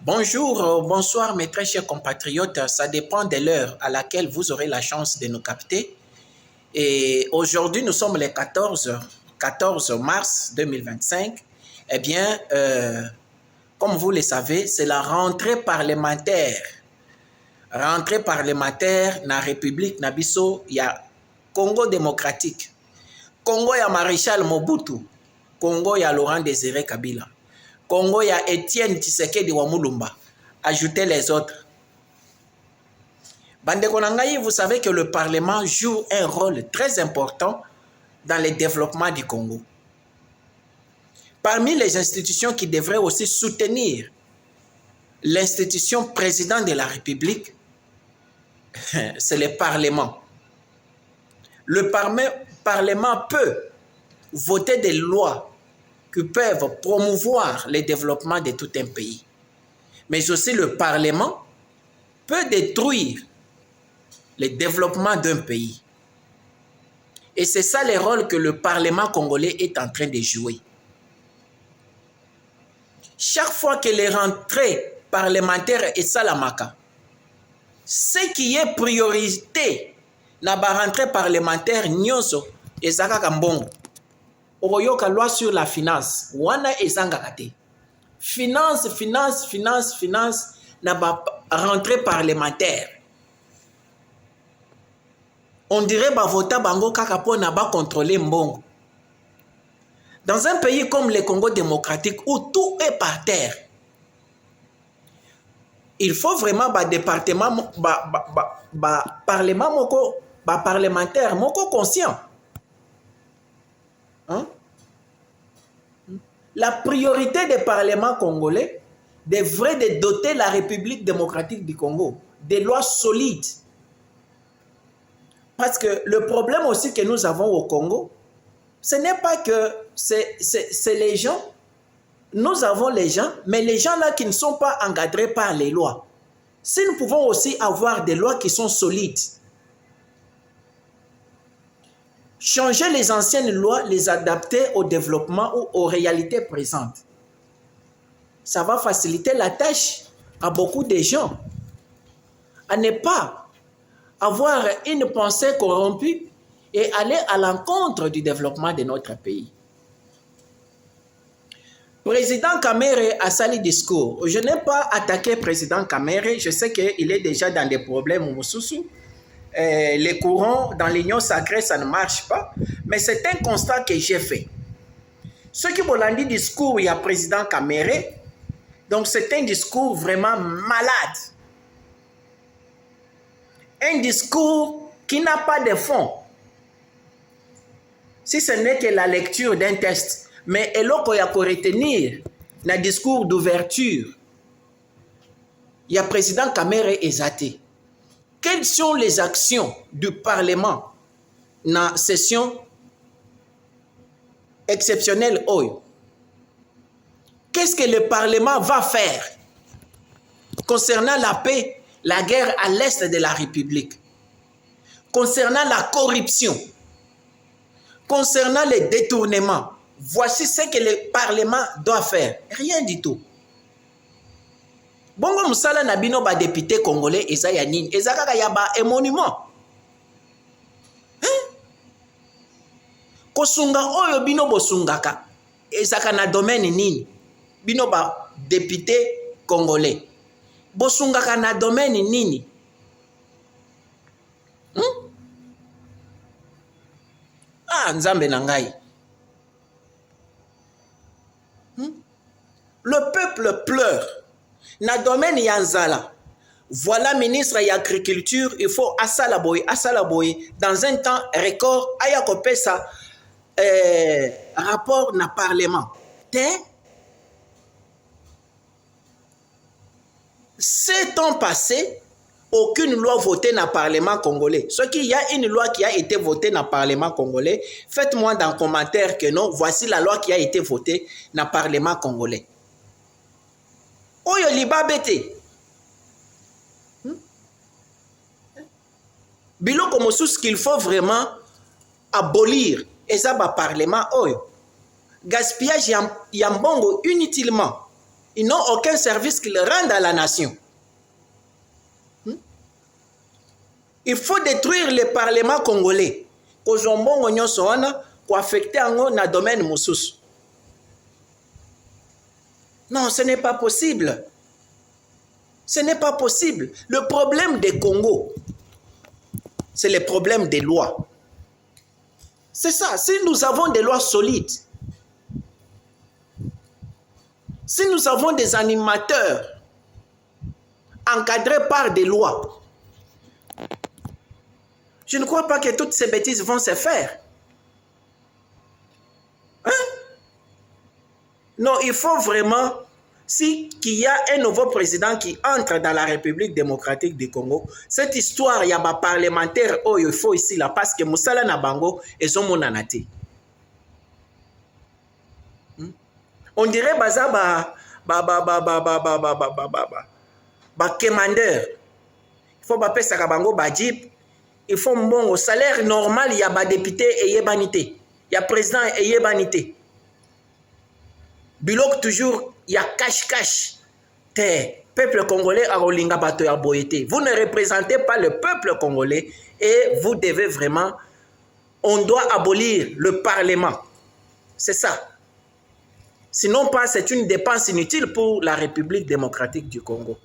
Bonjour, bonsoir mes très chers compatriotes. Ça dépend de l'heure à laquelle vous aurez la chance de nous capter. Et aujourd'hui, nous sommes le 14 mars 2025. Eh bien, comme vous le savez, c'est la rentrée parlementaire. Rentrée parlementaire na République Nabiso, il y a Congo démocratique. Congo, il y a Maréchal Mobutu. Congo, il y a Laurent Désiré Kabila. Congo, il y a Étienne Tshisekedi Wamulumba. Ajoutez les autres. Bandeko Nangayi, vous savez que le Parlement joue un rôle très important dans le développement du Congo. Parmi les institutions qui devraient aussi soutenir l'institution président de la République, c'est le Parlement. Le Parlement peut voter des lois qui peuvent promouvoir le développement de tout un pays. Mais aussi le Parlement peut détruire le développement d'un pays. Et c'est ça le rôle que le Parlement congolais est en train de jouer. Chaque fois que les rentrées parlementaires et salamaka, ce qui est priorité dans la rentrée parlementaire, nyonso ezaka kambongo. Oyoka loi sur la finance, wana ezanga kate. Finance, na ba rentrée parlementaire. On dirait ba vota bango kaka po na ba contrôler mbongo. Dans un pays comme le Congo démocratique où tout est par terre, il faut vraiment ba département parlement moko ba parlementaire moko conscient. Hein? La priorité des parlements congolais devrait de doter la République démocratique du Congo des lois solides. Parce que le problème aussi que nous avons au Congo, ce n'est pas que c'est les gens, nous avons les gens, mais les gens là qui ne sont pas encadrés par les lois. Si nous pouvons aussi avoir des lois qui sont solides, changer les anciennes lois, les adapter au développement ou aux réalités présentes. Ça va faciliter la tâche à beaucoup de gens. À ne pas avoir une pensée corrompue et aller à l'encontre du développement de notre pays. Président Kamere a sali discours. Je n'ai pas attaqué président Kamere. Je sais qu'il est déjà dans des problèmes au Moussousou. Les courants dans l'union sacrée, ça ne marche pas. Mais c'est un constat que j'ai fait. Ce qui m'ont dit discours, il y a président Kamere. Donc c'est un discours vraiment malade. Un discours qui n'a pas de fond. Si ce n'est que la lecture d'un texte. Mais eloko ya ko retenir na discours d'ouverture. Il y a président Kamere Ezate. Quelles sont les actions du Parlement dans la session exceptionnelle OYO? Qu'est-ce que le Parlement va faire concernant la paix, la guerre à l'est de la République, concernant la corruption, concernant les détournements? Voici ce que le Parlement doit faire. Rien du tout. Bongo musala na bino ba député congolais eza ya nini? Eza kaka ya ba monument. Kosunga oyo bino bosungaka ezaka na domaine nini? Bino ba député congolais. Bosungaka na domaine nini? Nzambe na ngai. Le peuple pleure. Na domaine yanzala. Voilà ministre de l'agriculture, il faut asalaboy, dans un temps record, ayakope ça rapport na parlement. Ces temps passés, aucune loi votée dans le Parlement congolais. Ce qu'il y a une loi qui a été votée dans le Parlement congolais, faites-moi dans le commentaire que non, voici la loi qui a été votée dans le Parlement congolais. Oyo libabete. Biloko mosusu qu'il faut vraiment abolir. Et ça, le Parlement, oyo. Gaspillage yambongo inutilement. Ils n'ont aucun service qu'ils rendent à la nation. Il faut détruire le Parlement congolais. Pour affecter dans le domaine moussous. Non, ce n'est pas possible. Ce n'est pas possible. Le problème des Congo, c'est le problème des lois. C'est ça. Si nous avons des lois solides, si nous avons des animateurs encadrés par des lois, je ne crois pas que toutes ces bêtises vont se faire. Hein? Non, il faut vraiment, si qu'il y a un nouveau président qui entre dans la République démocratique du Congo, cette histoire, il y a des parlementaires, oh, il faut ici là, parce que Moussala Nabango et son monanati. On dirait baza commandeur. Il faut pas ça kabango ba jeep. Il faut bon au salaire normal, il y a ba député et yebanité. Il y a président et yebanité. Bilok toujours, il y a cash. Peuple congolais a rolinga bato ya boyete. Vous ne représentez pas le peuple congolais et vous devez vraiment, on doit abolir le Parlement. C'est ça. Sinon, c'est une dépense inutile pour la République démocratique du Congo.